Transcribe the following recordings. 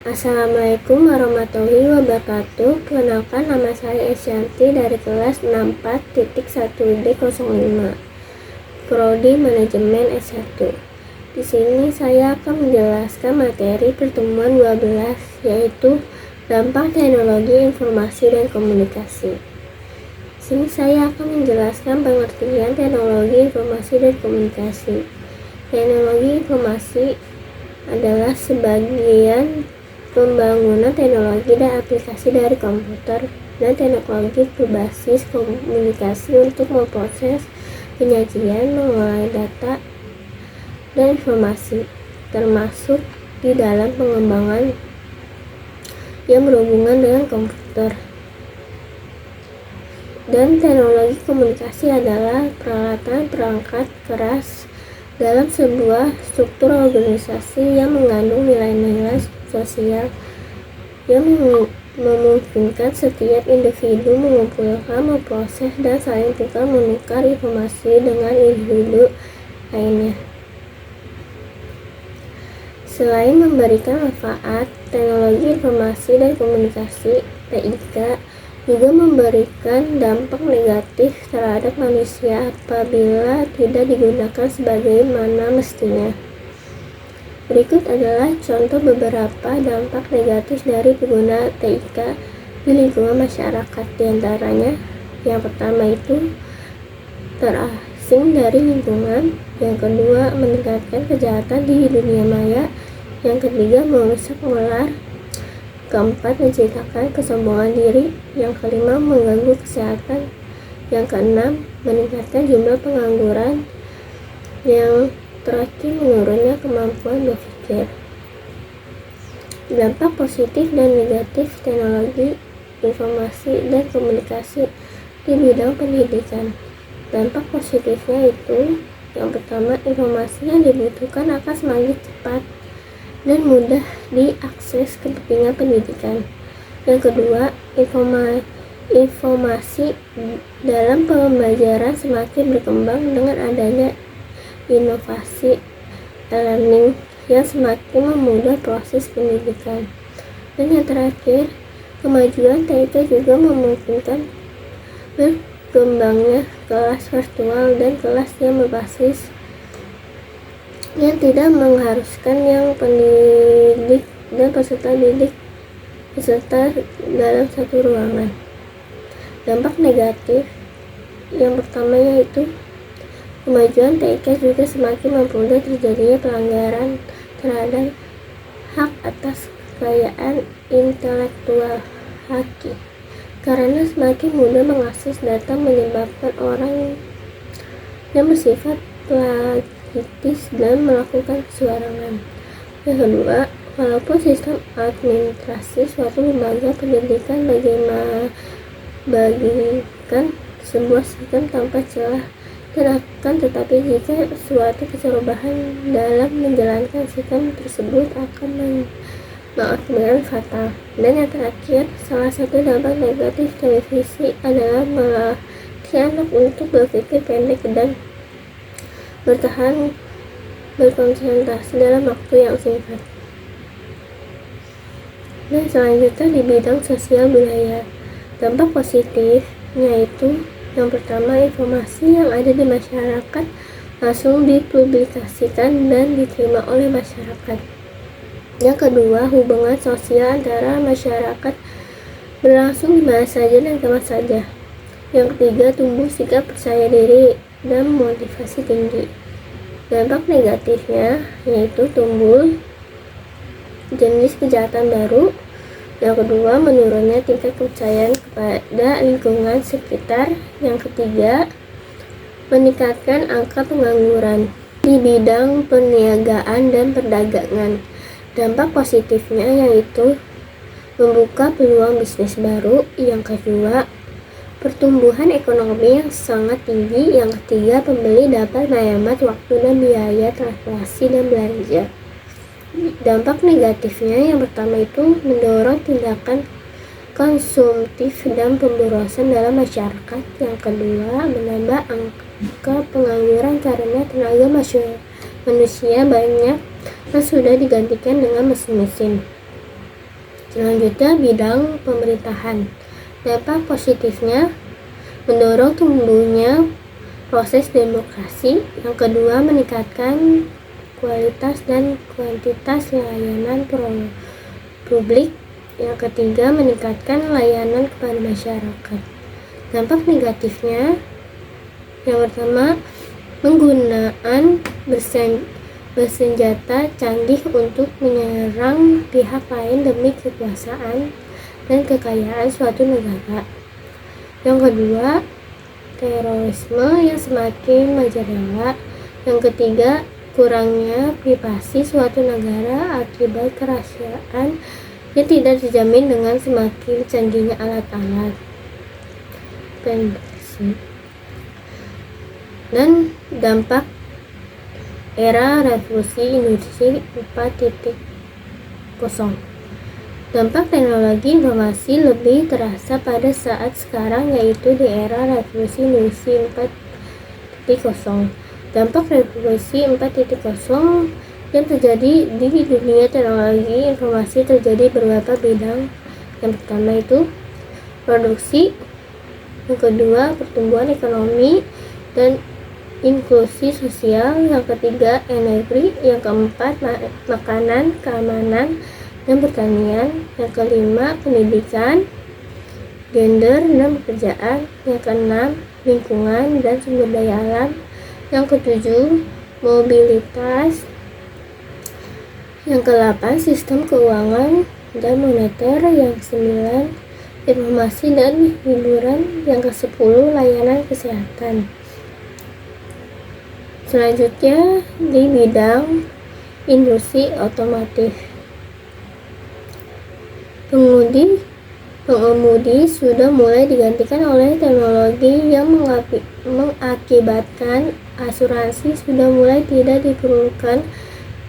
Assalamualaikum warahmatullahi wabarakatuh. Perkenalkan, nama saya Esyanti dari kelas 64.1D05 Prodi Manajemen S1. Di sini saya akan menjelaskan materi pertemuan 12, yaitu dampak teknologi informasi dan komunikasi. Di sini saya akan menjelaskan pengertian teknologi informasi dan komunikasi. Teknologi informasi adalah sebagian pembangunan teknologi dan aplikasi dari komputer dan teknologi berbasis komunikasi untuk memproses, penyajian, mengolah data dan informasi, termasuk di dalam pengembangan yang berhubungan dengan komputer. Dan teknologi komunikasi adalah peralatan perangkat keras dalam sebuah struktur organisasi yang mengandung nilai-nilai sosial yang memungkinkan setiap individu mengumpulkan, memproses, dan saling tukar menukar informasi dengan individu lainnya. Selain memberikan manfaat, teknologi informasi dan komunikasi (TIK) juga memberikan dampak negatif terhadap manusia apabila tidak digunakan sebagaimana mestinya. Berikut adalah contoh beberapa dampak negatif dari penggunaan TIK di lingkungan masyarakat. Di antaranya, yang pertama itu terasing dari lingkungan, yang kedua meningkatkan kejahatan di dunia maya, yang ketiga merusak moral, keempat menciptakan kesombongan diri, yang kelima mengganggu kesehatan, yang keenam meningkatkan jumlah pengangguran, yang terakhir menurunnya kemampuan berpikir. Dampak positif dan negatif teknologi informasi dan komunikasi di bidang pendidikan. Dampak positifnya itu, yang pertama, informasi yang dibutuhkan akan semakin cepat dan mudah diakses kepentingan pendidikan. Yang kedua, informasi dalam pembelajaran semakin berkembang dengan adanya inovasi e-learning yang semakin memudahkan proses pendidikan. Dan yang terakhir, kemajuan TIK juga memungkinkan berkembangnya kelas virtual dan kelas yang berbasis yang tidak mengharuskan yang pendidik dan peserta didik dalam satu ruangan. Dampak negatif yang pertama yaitu kemajuan TIK juga semakin mempermudah terjadinya pelanggaran terhadap hak atas kekayaan intelektual haki, karena semakin mudah mengakses data menyebabkan orang yang bersifat plagiaris dan melakukan kecurangan. Yang kedua, walaupun sistem administrasi suatu lembaga pendidikan bagikan sebuah sistem tanpa celah dan akan tetapi jika suatu perubahan dalam menjalankan sistem tersebut akan mengakibatkan fatal. Dan yang terakhir, salah satu dampak negatif televisi adalah melatih anak untuk berpikir pendek dan berkonsentrasi dalam waktu yang singkat. Dan selanjutnya di bidang sosial budaya, dampak positifnya itu, yang pertama, informasi yang ada di masyarakat langsung dipublikasikan dan diterima oleh masyarakat. Yang kedua, hubungan sosial antara masyarakat berlangsung di mana saja dan kapan saja. Yang ketiga, tumbuh sikap percaya diri dan motivasi tinggi. Dampak negatifnya yaitu tumbuh jenis kejahatan baru. Yang kedua, menurunnya tingkat kepercayaan kepada lingkungan sekitar. Yang ketiga, meningkatkan angka pengangguran di bidang perniagaan dan perdagangan. Dampak positifnya yaitu membuka peluang bisnis baru. Yang kedua, pertumbuhan ekonomi yang sangat tinggi. Yang ketiga, pembeli dapat menghemat waktu dan biaya transaksi dan belanja. Dampak negatifnya yang pertama itu mendorong tindakan konsumtif dan pemborosan dalam masyarakat. Yang kedua, menambah angka pengangguran karena tenaga manusia banyak dan sudah digantikan dengan mesin-mesin. Selanjutnya, bidang pemerintahan. Dampak positifnya mendorong tumbuhnya proses demokrasi. Yang kedua, meningkatkan kualitas dan kuantitas layanan publik. Yang ketiga, meningkatkan layanan kepada masyarakat. Dampak negatifnya, yang pertama, penggunaan bersenjata canggih untuk menyerang pihak lain demi kekuasaan dan kekayaan suatu negara. Yang kedua, terorisme yang semakin merajalela. Yang ketiga, kurangnya privasi suatu negara akibat kerahasiaan yang tidak dijamin dengan semakin canggihnya alat-alat pendeteksi. Dan dampak era revolusi industri 4.0. Dampak teknologi informasi lebih terasa pada saat sekarang, yaitu di era revolusi industri 4.0. Dampak revolusi 4.0 yang terjadi di dunia teknologi informasi terjadi beberapa bidang. Yang pertama itu produksi, yang kedua pertumbuhan ekonomi dan inklusi sosial, yang ketiga energi, yang keempat makanan, keamanan, dan pertanian, yang kelima pendidikan, gender dan pekerjaan, yang keenam lingkungan dan sumber daya alam, yang ketujuh mobilitas, yang ke-8 sistem keuangan dan moneter, yang ke-9 informasi dan hiburan, yang ke-10 layanan kesehatan. Selanjutnya di bidang industri otomotif. Pengemudi sudah mulai digantikan oleh teknologi yang mengakibatkan asuransi sudah mulai tidak diperlukan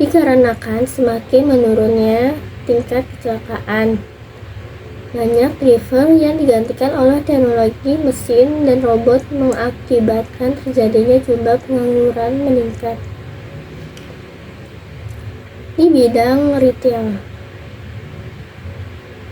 dikarenakan semakin menurunnya tingkat kecelakaan. Banyak driver yang digantikan oleh teknologi mesin dan robot mengakibatkan terjadinya jumlah pengangguran meningkat. Di bidang retail,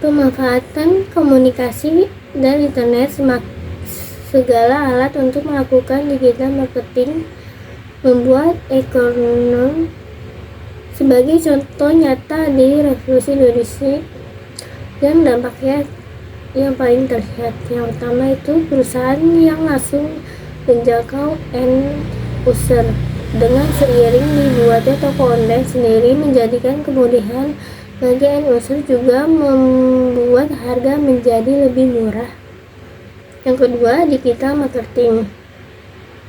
pemanfaatan komunikasi dan internet segala alat untuk melakukan digital marketing membuat ekonomi. Sebagai contoh nyata di revolusi industri dan dampaknya yang paling terlihat, yang pertama itu perusahaan yang langsung menjangkau end user. Dengan seiring dibuatnya toko online sendiri menjadikan kemudahan bagi end user, juga membuat harga menjadi lebih murah. Yang kedua, digital marketing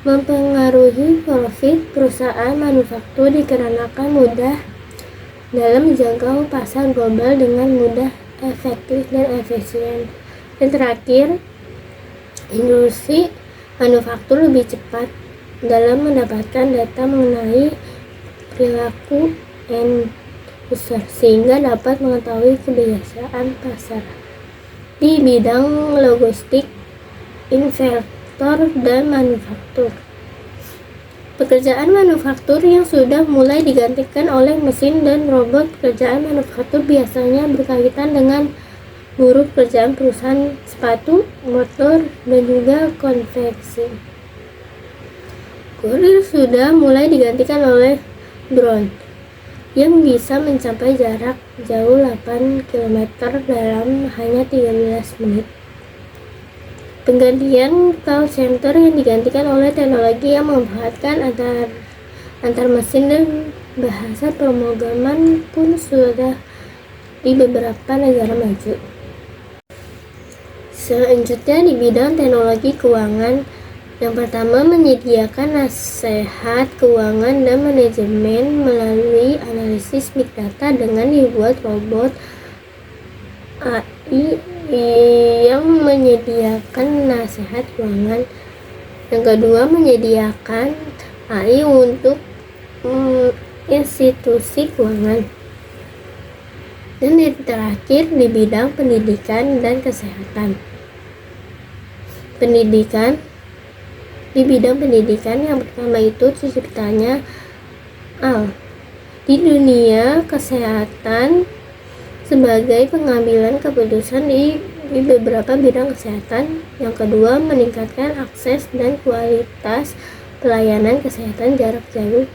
mempengaruhi profit perusahaan manufaktur dikarenakan mudah dalam menjangkau pasar global dengan mudah, efektif, dan efisien. Dan terakhir, industri manufaktur lebih cepat dalam mendapatkan data mengenai perilaku end user sehingga dapat mengetahui kebiasaan pasar. Di bidang logistik, inverter dan manufaktur, pekerjaan manufaktur yang sudah mulai digantikan oleh mesin dan robot. Pekerjaan manufaktur biasanya berkaitan dengan buruh, pekerjaan perusahaan sepatu, motor, dan juga konveksi. Kurir sudah mulai digantikan oleh drone yang bisa mencapai jarak jauh 8 km dalam hanya 13 menit. Penggantian call center yang digantikan oleh teknologi yang memanfaatkan antar mesin dan bahasa pemrograman pun sudah di beberapa negara maju. Selanjutnya di bidang teknologi keuangan, yang pertama menyediakan nasihat keuangan dan manajemen melalui analisis big data dengan dibuat robot AI yang menyediakan nasihat keuangan. Yang kedua, menyediakan AI untuk institusi keuangan. Dan yang terakhir di bidang pendidikan dan kesehatan. Di bidang pendidikan, yang pertama itu terciptanya di dunia kesehatan sebagai pengambilan keputusan di beberapa bidang kesehatan. Yang kedua, meningkatkan akses dan kualitas pelayanan kesehatan jarak jauh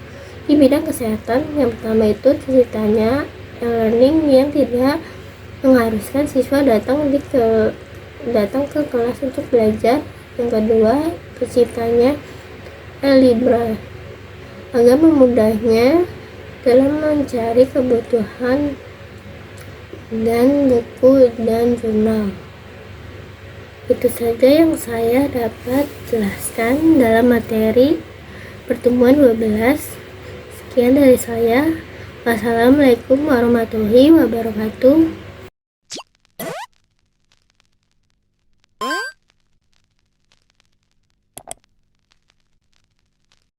di bidang kesehatan. Yang pertama itu ceritanya e-learning yang tidak mengharuskan siswa datang ke kelas untuk belajar. Yang kedua, terciptanya e-libra agar memudahnya dalam mencari kebutuhan dan buku dan jurnal. Itu saja yang saya dapat jelaskan dalam materi pertemuan 12. Sekian dari saya. Wassalamualaikum warahmatullahi wabarakatuh.